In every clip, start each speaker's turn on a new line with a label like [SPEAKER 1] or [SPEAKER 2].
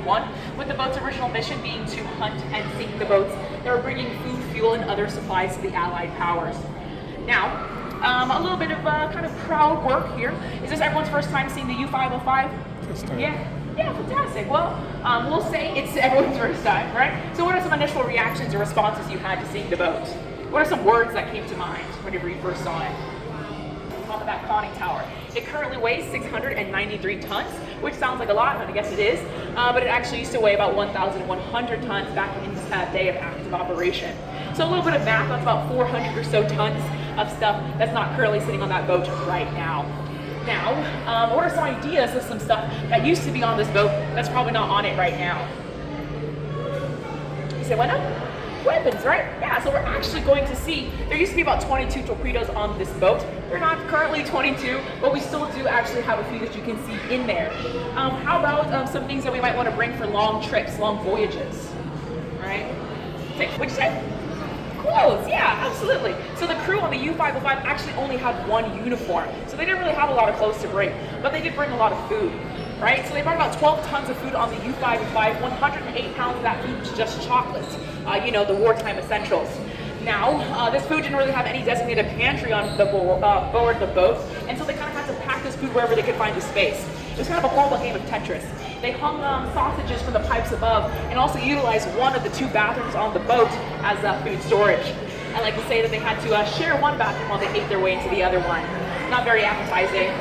[SPEAKER 1] 1941, with the boat's original mission being to hunt and sink the boats that were bringing food, fuel, and other supplies to the Allied powers. Now, a little bit of kind of crowd work here. Is this everyone's first time seeing the U-505?
[SPEAKER 2] First time.
[SPEAKER 1] Yeah, fantastic. Well, we'll say it's everyone's first time, right? So what are some initial reactions or responses you had to seeing the boat? What are some words that came to mind whenever you first saw it? Top of that conning tower. It currently weighs 693 tons, which sounds like a lot, and I guess it is, but it actually used to weigh about 1,100 tons back in its day of active operation. So a little bit of math, that's about 400 or so tons of stuff that's not currently sitting on that boat right now. Now, what are some ideas of some stuff that used to be on this boat that's probably not on it right now? You say what now? Weapons, right? Yeah, so we're actually going to see, there used to be about 22 torpedoes on this boat. They're not currently 22, but we still do actually have a few that you can see in there. How about some things that we might want to bring for long trips, long voyages, right? What'd you say? Clothes, yeah, absolutely. So the crew on the U-505 actually only had one uniform, so they didn't really have a lot of clothes to bring, but they did bring a lot of food. Right, so they brought about 12 tons of food on the U-505. 108 pounds of that food was just chocolate, the wartime essentials. Now, this food didn't really have any designated pantry on the board the boat, and so they kind of had to pack this food wherever they could find the space. It was kind of a horrible game of Tetris. They hung sausages from the pipes above and also utilized one of the two bathrooms on the boat as food storage. I like to say that they had to share one bathroom while they ate their way into the other one. Not very appetizing.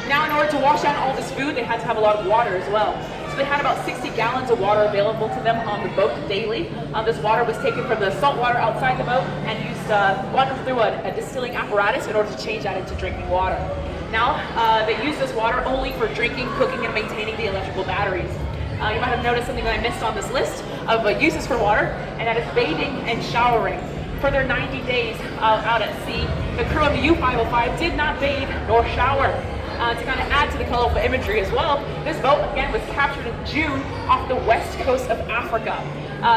[SPEAKER 1] Now, in order to wash down all this food, they had to have a lot of water as well. So they had about 60 gallons of water available to them on the boat daily. This water was taken from the salt water outside the boat and used water through a distilling apparatus in order to change that into drinking water. Now, they use this water only for drinking, cooking, and maintaining the electrical batteries. You might have noticed something that I missed on this list of uses for water, and that is bathing and showering. For their 90 days out at sea, the crew on the U-505 did not bathe nor shower. To kind of add to the colorful imagery as well, this boat again was captured in June off the west coast of Africa.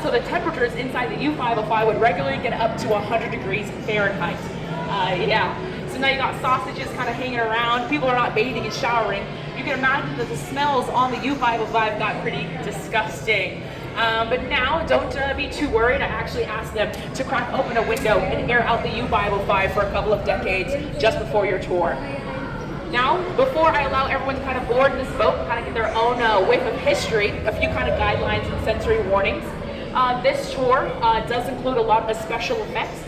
[SPEAKER 1] So the temperatures inside the U-505 would regularly get up to 100 degrees Fahrenheit. So now you got sausages kind of hanging around, people are not bathing and showering. You can imagine that the smells on the U-505 got pretty disgusting. But now, don't be too worried. I actually asked them to crack open a window and air out the U-505 for a couple of decades just before your tour. Now, before I allow everyone to kind of board this boat and kind of get their own whiff of history, a few kind of guidelines and sensory warnings. This tour does include a lot of special effects.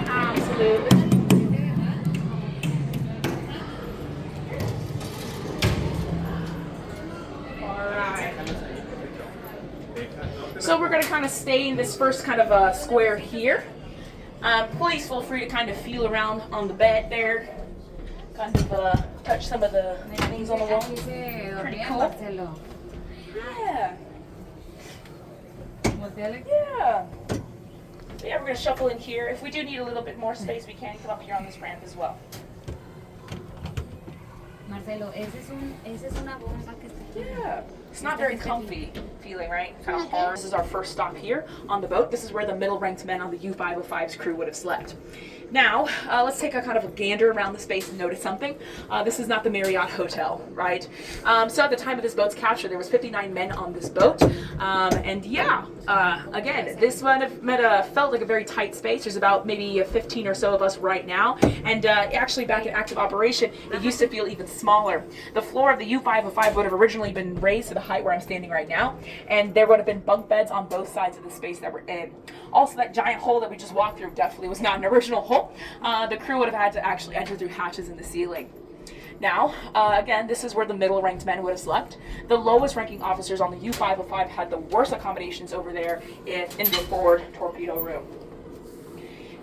[SPEAKER 1] Absolutely. So we're going to kind of stay in this first kind of square here. Please feel free to kind of feel around on the bed there. Kind of touch some of the things on the wall. Pretty cool. Yeah. Yeah. So yeah, we're going to shuffle in here. If we do need a little bit more space, we can come up here on this ramp as well.
[SPEAKER 3] Marcelo, esa es una bomba que está aquí.
[SPEAKER 1] Yeah. It's not very comfy feeling, right? Kind of hard. This is our first stop here on the boat. This is where the middle-ranked men on the U-505's crew would have slept. Now, let's take a kind of a gander around the space and notice something. This is not the Marriott Hotel, right? So at the time of this boat's capture, there was 59 men on this boat. And yeah, again, this one felt like a very tight space. There's about maybe 15 or so of us right now. And actually back in active operation, it used to feel even smaller. The floor of the U-505 would have originally been raised to the height where I'm standing right now. And there would have been bunk beds on both sides of the space that we're in. Also, that giant hole that we just walked through definitely was not an original hole. The crew would have had to actually enter through hatches in the ceiling. Now, again, this is where the middle-ranked men would have slept. The lowest-ranking officers on the U-505 had the worst accommodations over there in the forward torpedo room.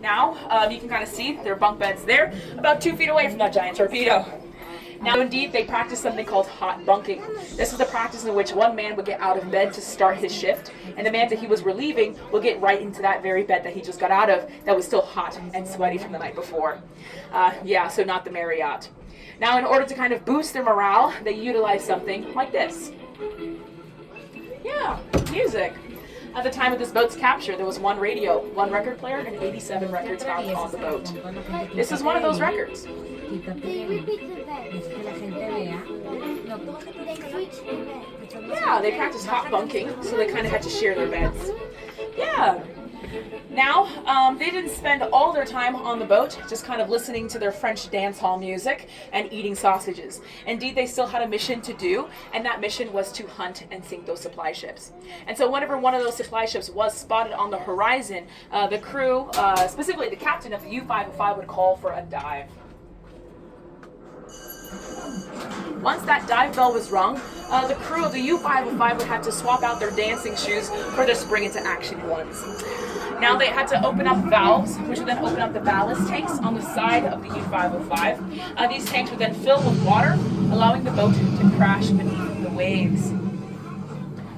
[SPEAKER 1] Now, you can kind of see their bunk beds there, about 2 feet away from that giant torpedo. Now, indeed, they practiced something called hot bunking. This is the practice in which one man would get out of bed to start his shift, and the man that he was relieving would get right into that very bed that he just got out of that was still hot and sweaty from the night before. So not the Marriott. Now, in order to kind of boost their morale, they utilized something like this. Yeah, music. At the time of this boat's capture, there was one radio, one record player, and 87 records found on the boat. This is one of those records.
[SPEAKER 3] Can you repeat the bed?
[SPEAKER 1] Yeah, they practiced hot bunking, so they kind of had to share their beds. Yeah. Now, they didn't spend all their time on the boat just kind of listening to their French dance hall music and eating sausages. Indeed, they still had a mission to do, and that mission was to hunt and sink those supply ships. And so whenever one of those supply ships was spotted on the horizon, the crew, specifically the captain of the U-505, would call for a dive. Once that dive bell was rung, the crew of the U-505 would have to swap out their dancing shoes for their spring into action ones. Now they had to open up valves, which would then open up the ballast tanks on the side of the U-505. These tanks would then fill with water, allowing the boat to crash beneath the waves.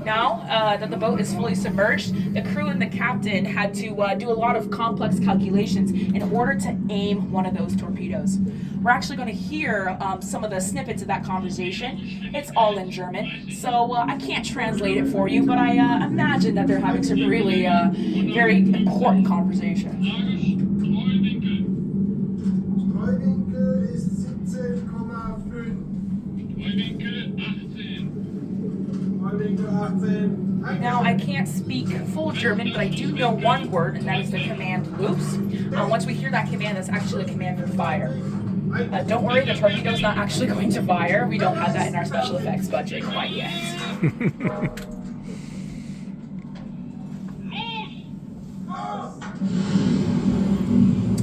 [SPEAKER 1] Now that the boat is fully submerged, the crew and the captain had to do a lot of complex calculations in order to aim one of those torpedoes. We're actually going to hear some of the snippets of that conversation. It's all in German, so I can't translate it for you, but I imagine that they're having some really very important conversation.
[SPEAKER 2] Streuwinkel ist 17,5. Streuwinkel 18.
[SPEAKER 1] Now, I can't speak full German, but I do know one word, and that is the command "Los." Once we hear that command, that's actually a command for fire. Don't worry, the torpedo's not actually going to fire. We don't have that in our special effects budget quite yet.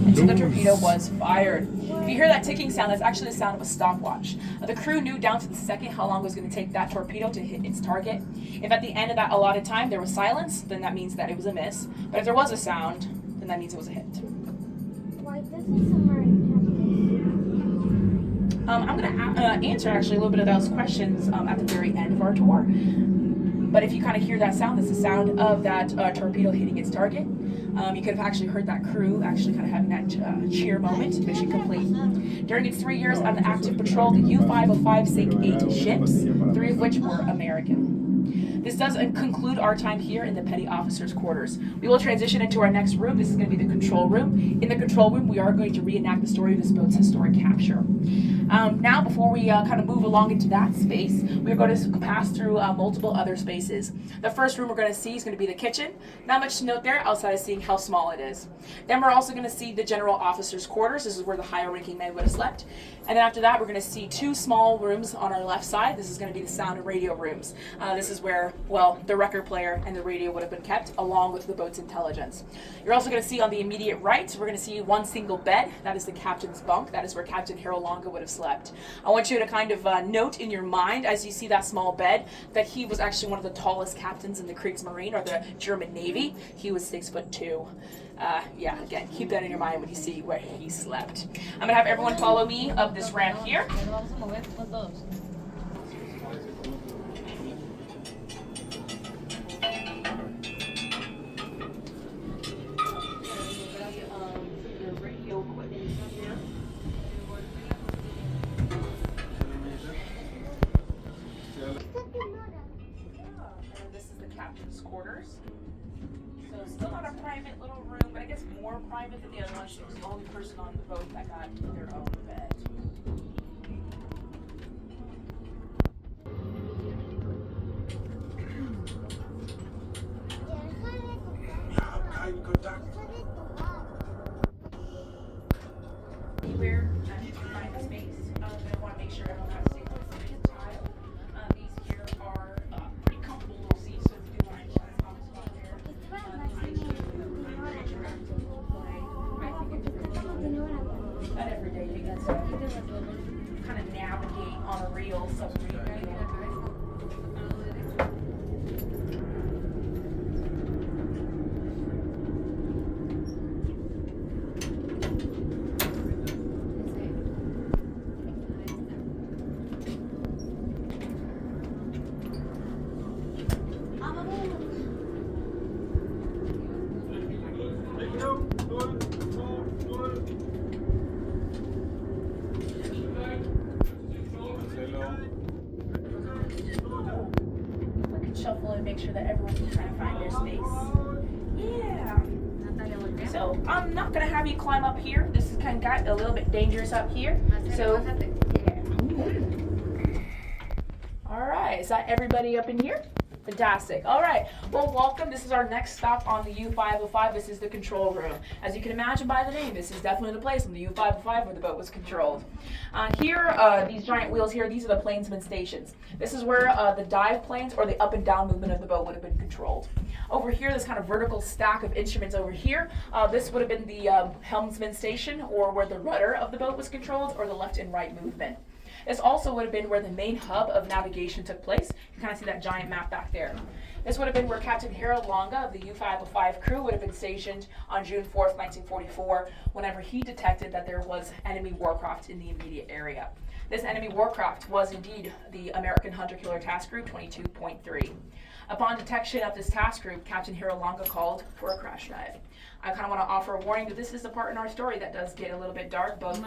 [SPEAKER 1] And so the torpedo was fired. If you hear that ticking sound, that's actually the sound of a stopwatch. The crew knew down to the second how long it was going to take that torpedo to hit its target. If at the end of that allotted time there was silence, then that means that it was a miss. But if there was a sound, then that means it was a hit.
[SPEAKER 3] Why doesn't submarine
[SPEAKER 1] I'm going to answer actually a little bit of those questions at the very end of our tour. But if you kind of hear that sound, that's the sound of that torpedo hitting its target. You could have actually heard that crew actually kind of having that cheer moment, mission complete. During its 3 years on the active patrol, the U-505 sank 8 ships, 3 of which were American. This does conclude our time here in the Petty Officers' Quarters. We will transition into our next room. This is going to be the control room. In the control room, we are going to reenact the story of this boat's historic capture. Now, before we kind of move along into that space, we're going to pass through multiple other spaces. The first room we're going to see is going to be the kitchen. Not much to note there outside of seeing how small it is. Then we're also going to see the general officers' quarters. This is where the higher ranking men would have slept. And then after that, we're going to see 2 small rooms on our left side. This is going to be the sound and radio rooms. This is where, well, the record player and the radio would have been kept, along with the boat's intelligence. You're also going to see on the immediate right, we're going to see 1 single bed. That is the captain's bunk. That is where Captain Harold Longa would have slept. I want you to kind of note in your mind, as you see that small bed, that he was actually one of the tallest captains in the Kriegsmarine, or the German Navy. He was 6'2". Yeah, again, keep that in your mind when you see where he slept. I'm going to have everyone follow me up this ramp here. This is the captain's quarters. So still not a private little room, but I guess more private than the other one. She was the only person on the boat that got their own bed.
[SPEAKER 2] Kein Kontakt.
[SPEAKER 1] Anywhere you can find a space, I want to make sure everyone has safe distance tile. These here are pretty comfortable little seats, so if you do want to pop a spot there. Not every day you get to kind of navigate on a real submarine. Shuffle and make sure that everyone can kind of find their space. Yeah. So I'm not gonna have you climb up here. This is kind of got a little bit dangerous up here. So yeah. All right. right, is that everybody up in here? Fantastic. All right. Well, welcome. This is our next stop on the U-505. This is the control room. As you can imagine by the name, this is definitely the place on the U-505 where the boat was controlled. Here, these giant wheels here, these are the planesman stations. This is where the dive planes or the up and down movement of the boat would have been controlled. Over here, this kind of vertical stack of instruments over here, this would have been the helmsman station, or where the rudder of the boat was controlled, or the left and right movement. This also would have been where the main hub of navigation took place. You can kind of see that giant map back there. This would have been where Captain Harold Longa of the U-505 crew would have been stationed on June 4th, 1944, whenever he detected that there was enemy warcraft in the immediate area. This enemy warcraft was indeed the American Hunter-Killer Task Group 22.3. Upon detection of this task group, Captain Harold Longa called for a crash dive. I kind of want to offer a warning that this is the part in our story that does get a little bit dark, both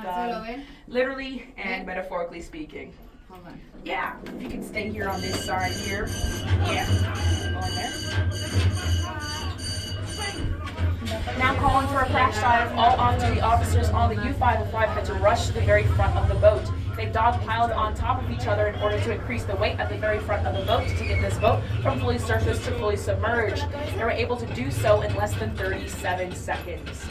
[SPEAKER 1] literally and metaphorically speaking.
[SPEAKER 3] Hold on.
[SPEAKER 1] Yeah, if you can stay here on this side here. Yeah, on there. Now calling for a crash dive, all on-duty officers on the U-505 had to rush to the very front of the boat. They dogpiled on top of each other in order to increase the weight at the very front of the boat to get this boat from fully surfaced to fully submerged. They were able to do so in less than 37 seconds.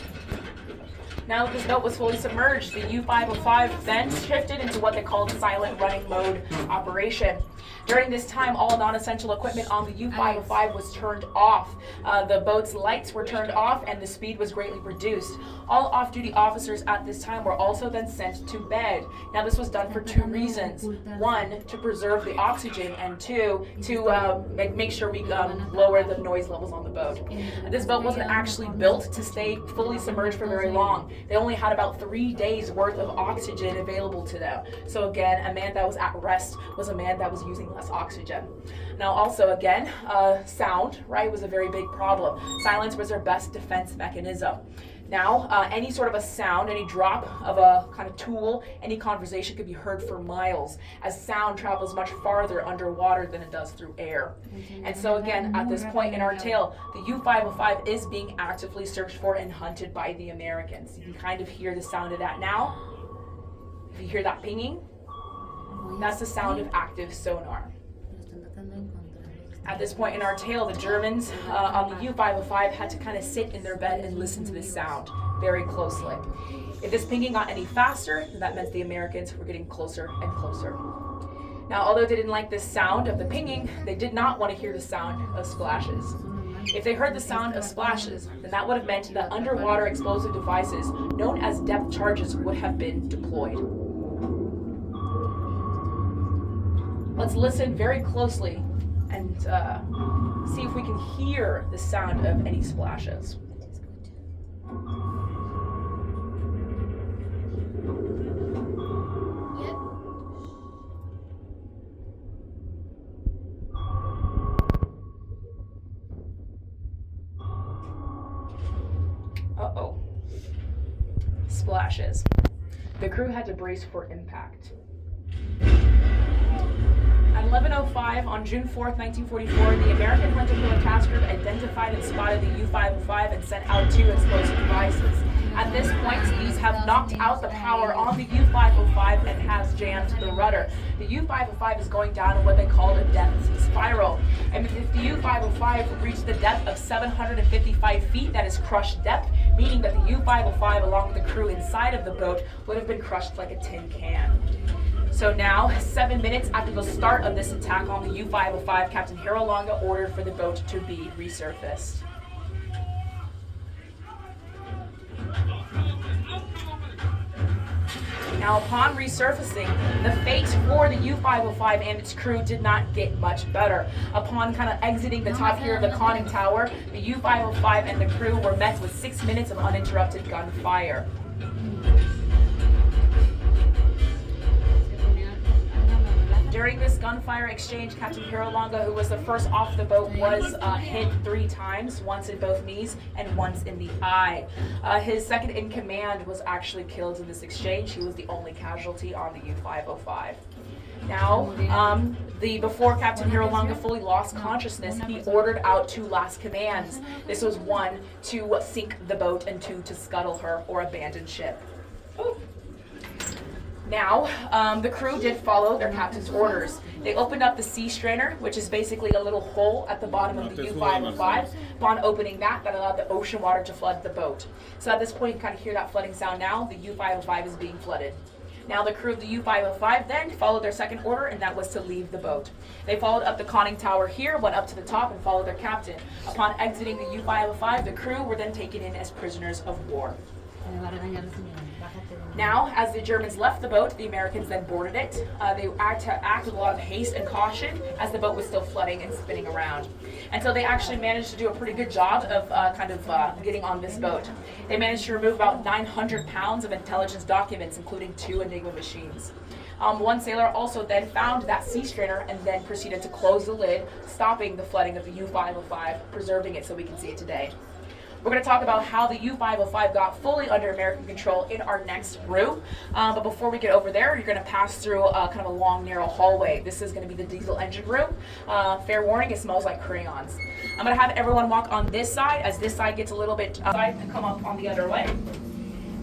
[SPEAKER 1] Now that this boat was fully submerged, the U-505 then shifted into what they called silent running mode operation. During this time, all non-essential equipment on the U-505 was turned off. The boat's lights were turned off and the speed was greatly reduced. All off-duty officers at this time were also then sent to bed. Now this was done for two reasons. One, to preserve the oxygen, and two, to make sure we lower the noise levels on the boat. This boat wasn't actually built to stay fully submerged for very long. They only had about 3 days worth of oxygen available to them. So again, a man that was at rest was a man that was using less oxygen. Now also again, sound, right, was a very big problem. Silence was their best defense mechanism. Now, any sort of a sound, any drop of a kind of tool, any conversation could be heard for miles, as sound travels much farther underwater than it does through air. And so again, at this point in our tale, the U-505 is being actively searched for and hunted by the Americans. You can kind of hear the sound of that now. If you hear that pinging, that's the sound of active sonar. At this point in our tale, the Germans on the U-505 had to kind of sit in their bed and listen to this sound very closely. If this pinging got any faster, then that meant the Americans were getting closer and closer. Now, although they didn't like the sound of the pinging, they did not want to hear the sound of splashes. If they heard the sound of splashes, then that would have meant that underwater explosive devices known as depth charges would have been deployed. Let's listen very closely and see if we can hear the sound of any splashes.
[SPEAKER 3] Yep.
[SPEAKER 1] Uh-oh. Splashes. The crew had to brace for impact. At 11:05 on June 4th, 1944, the American Hunter-Killer Task Group identified and spotted the U-505 and sent out 2 explosive devices. At this point, these have knocked out the power on the U-505 and has jammed the rudder. The U-505 is going down in what they call a death spiral. And if the U-505 reached the depth of 755 feet, that is crushed depth, meaning that the U-505 along with the crew inside of the boat would have been crushed like a tin can. So now, 7 minutes after the start of this attack on the U-505, Captain Harold Longa ordered for the boat to be resurfaced. Now, upon resurfacing, the fate for the U-505 and its crew did not get much better. Upon kind of exiting the top here of the conning tower, the U-505 and the crew were met with 6 minutes of uninterrupted gunfire. During this gunfire exchange, Captain Harold Longa, who was the first off the boat, was hit 3 times, once in both knees and once in the eye. His second in command was actually killed in this exchange. He was the only casualty on the U-505. Now, before Captain Harold Longa fully lost consciousness, he ordered out 2 last commands. This was 1, to sink the boat, and 2, to scuttle her or abandon ship. Ooh. Now, the crew did follow their captain's orders. They opened up the sea strainer, which is basically a little hole at the bottom of the U-505. Upon opening that allowed the ocean water to flood the boat. So at this point, you kind of hear that flooding sound now. The U-505 is being flooded. Now the crew of the U-505 then followed their second order, and that was to leave the boat. They followed up the conning tower here, went up to the top, and followed their captain. Upon exiting the U-505, the crew were then taken in as prisoners of war. Now, as the Germans left the boat, the Americans then boarded it. They act with a lot of haste and caution as the boat was still flooding and spinning around. And so they actually managed to do a pretty good job of getting on this boat. They managed to remove about 900 pounds of intelligence documents, including 2 Enigma machines. One sailor also then found that sea strainer and then proceeded to close the lid, stopping the flooding of the U-505, preserving it so we can see it today. We're going to talk about how the U-505 got fully under American control in our next room. But before we get over there, you're going to pass through kind of a long, narrow hallway. This is going to be the diesel engine room. Fair warning, it smells like crayons. I'm going to have everyone walk on this side as this side gets a little bit outside and come up on the other way.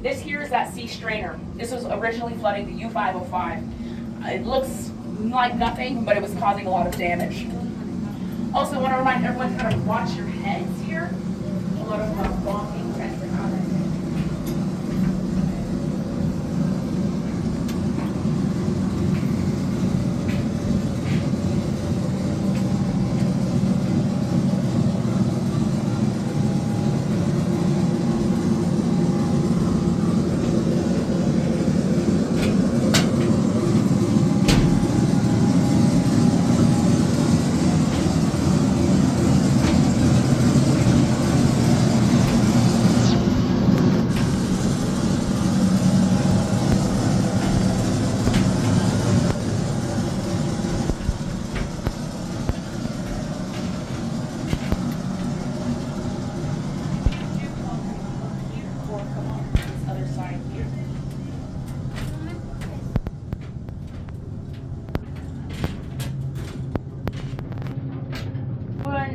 [SPEAKER 1] This here is that sea strainer. This was originally flooding the U-505. It looks like nothing, but it was causing a lot of damage. Also, I want to remind everyone to kind of watch your heads here. A lot of walking tends to happen.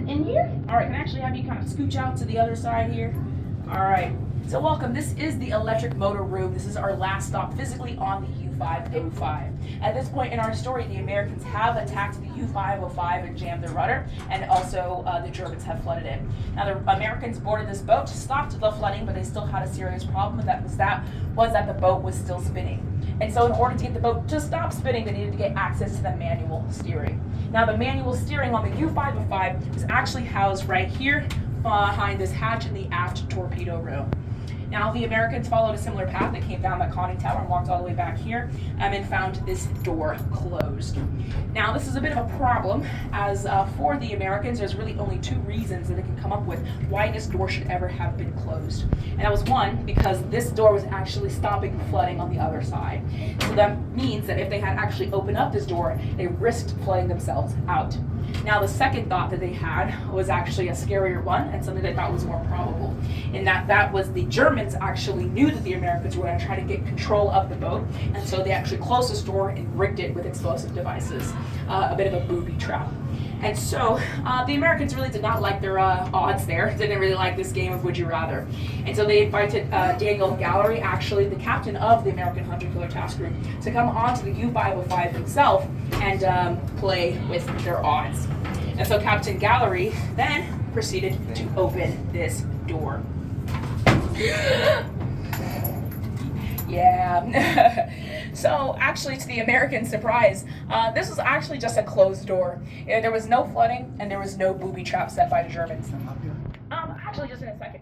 [SPEAKER 1] In here? All right, can I actually have you kind of scooch out to the other side here? All right, so welcome. This is the electric motor room. This is our last stop physically on the U-505. At this point in our story, the Americans have attacked the U-505 and jammed the rudder, and also the Germans have flooded it. Now the Americans boarded this boat, stopped the flooding, but they still had a serious problem, and that was that the boat was still spinning. And so in order to get the boat to stop spinning, they needed to get access to the manual steering. Now the manual steering on the U-505 is actually housed right here behind this hatch in the aft torpedo room. Now the Americans followed a similar path. They came down that conning tower and walked all the way back here and found this door closed. Now this is a bit of a problem as for the Americans, there's really only 2 reasons that they can come up with why this door should ever have been closed. And that was one, because this door was actually stopping the flooding on the other side. So that means that if they had actually opened up this door, they risked flooding themselves out. Now the second thought that they had was actually a scarier one and something they thought was more probable, in that was the Germans actually knew that the Americans were going to try to get control of the boat, and so they actually closed this door and rigged it with explosive devices, a bit of a booby trap. And so the Americans really did not like their odds there, didn't really like this game of Would You Rather. And so they invited Daniel Gallery, actually the captain of the American Hunter Killer Task Group, to come onto the U-505 himself and play with their odds. And so Captain Gallery then proceeded to open this door. Yeah. So actually, to the American surprise, this was actually just a closed door. There was no flooding and there was no booby trap set by the Germans. Actually, just in a second.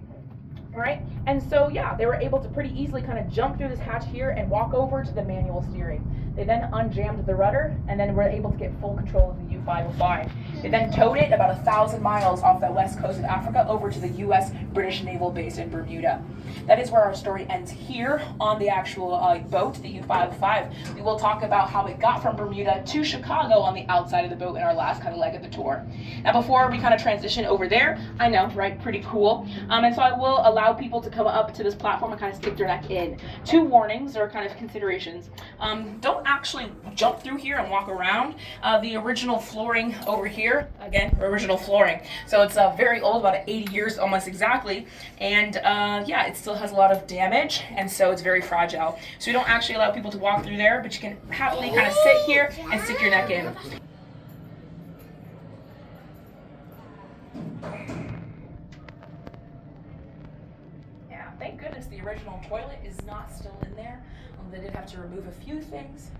[SPEAKER 1] All right, and so yeah, they were able to pretty easily kind of jump through this hatch here and walk over to the manual steering. They then unjammed the rudder and then were able to get full control of the U-505. They then towed it about 1,000 miles off the west coast of Africa over to the U.S. British naval base in Bermuda. That is where our story ends here on the actual boat, the U-505. We will talk about how it got from Bermuda to Chicago on the outside of the boat in our last kind of leg of the tour. Now before we kind of transition over there, I know, right, pretty cool. And so I will allow people to come up to this platform and kind of stick their neck in. 2 warnings or kind of considerations. Don't actually jump through here and walk around. The original flooring over here here, again, original flooring. So it's very old, about 80 years almost exactly. And yeah, it still has a lot of damage, and so it's very fragile. So we don't actually allow people to walk through there, but you can happily kind of sit here and stick your neck in. Yeah, thank goodness the original toilet is not still in there. They did have to remove a few things.